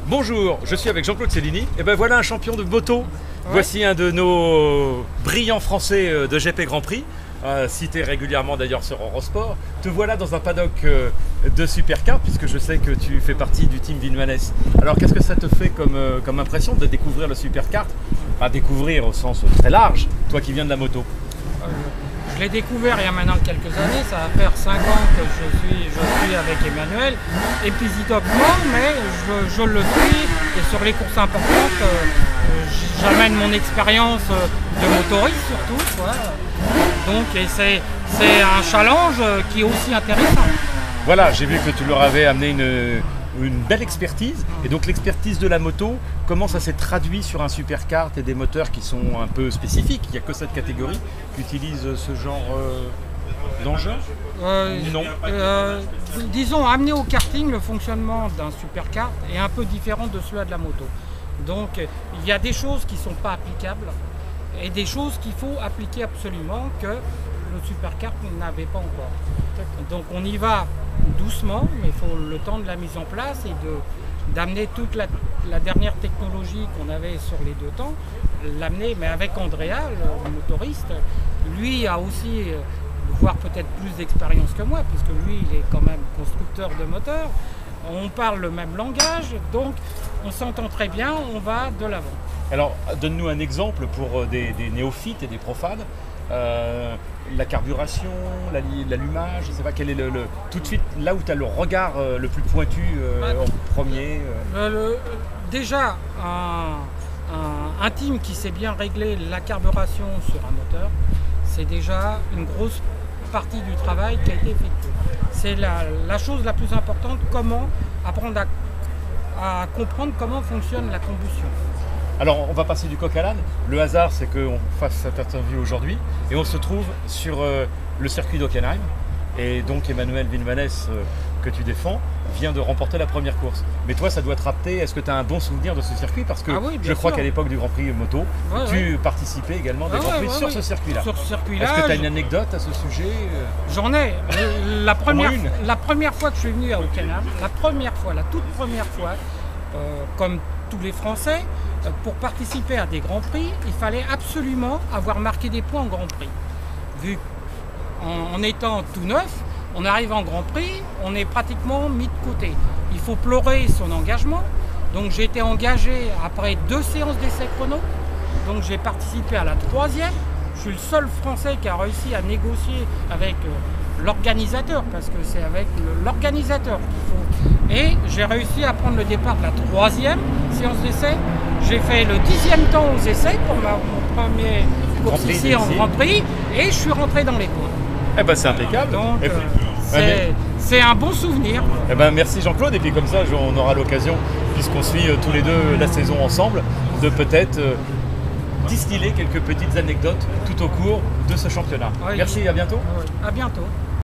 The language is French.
Bonjour, je suis avec Jean-Claude Cellini. Et ben voilà un champion de moto. Voici un de nos brillants Français de GP Grand Prix, cité régulièrement d'ailleurs sur Eurosport. Te voilà dans un paddock de supercar, puisque je sais que tu fais partie du team Vinales. Alors qu'est-ce que ça te fait comme impression de découvrir le supercar? À découvrir au sens très large, toi qui viens de la moto. Je l'ai découvert il y a maintenant quelques années, ça va faire 5 ans que je suis avec Emmanuel, épisodiquement, mais je le suis, et sur les courses importantes, j'amène mon expérience de motoriste surtout, donc c'est un challenge qui est aussi intéressant. Voilà, j'ai vu que tu leur avais amené une belle expertise, et donc l'expertise de la moto, comment ça s'est traduit sur un supercar et des moteurs qui sont un peu spécifiques? Il n'y a que cette catégorie qui utilise ce genre d'engin? Non. Disons, amener au karting, le fonctionnement d'un supercar est un peu différent de celui de la moto. Donc il y a des choses qui ne sont pas applicables et des choses qu'il faut appliquer absolument que le supercar n'avait pas encore. Donc on y va doucement, mais il faut le temps de la mise en place et d'amener toute la dernière technologie qu'on avait sur les deux temps, l'amener, mais avec Andrea, le motoriste, lui a aussi, voire peut-être plus d'expérience que moi, puisque lui il est quand même constructeur de moteurs, on parle le même langage, donc on s'entend très bien, on va de l'avant. Alors donne-nous un exemple pour des néophytes et des profanes. La carburation, l'allumage, je ne sais pas quel est tout de suite là où tu as le regard le plus pointu en premier. Déjà, un team qui sait bien régler la carburation sur un moteur, c'est déjà une grosse partie du travail qui a été effectué. C'est la chose la plus importante, comment apprendre à comprendre comment fonctionne la combustion. Alors on va passer du coq à l'âne. Le hasard c'est qu'on fasse cette interview aujourd'hui et on se trouve sur le circuit d'Hockenheim. Et donc Emmanuel Vinales que tu défends vient de remporter la première course. Mais toi ça doit te rappeler, est-ce que tu as un bon souvenir de ce circuit? Parce que je crois qu'à l'époque du Grand Prix moto, tu participais également des Grands Prix sur ce circuit-là. Sur ce circuit-là. Est-ce que tu as une anecdote à ce sujet? J'en ai. La première fois que je suis venu à Hockenheim, la toute première fois, comme tous les Français, pour participer à des Grands Prix, il fallait absolument avoir marqué des points en Grand Prix. Vu en étant tout neuf, on arrive en Grand Prix, on est pratiquement mis de côté. Il faut pleurer son engagement. Donc j'ai été engagé après 2 séances d'essai chrono. Donc j'ai participé à la 3e. Je suis le seul Français qui a réussi à négocier avec l'organisateur, parce que c'est avec l'organisateur qu'il faut. Et j'ai réussi à prendre le départ de la 3e séance d'essai. J'ai fait le 10e temps aux essais pour mon premier course ici en Grand Prix, et je suis rentré dans les points. Eh ben c'est impeccable. Donc c'est un bon souvenir. Eh ben merci Jean-Claude, et puis comme ça on aura l'occasion, puisqu'on suit tous les deux la saison ensemble, de peut-être distiller quelques petites anecdotes tout au cours de ce championnat. Oui, merci, à bientôt. À bientôt.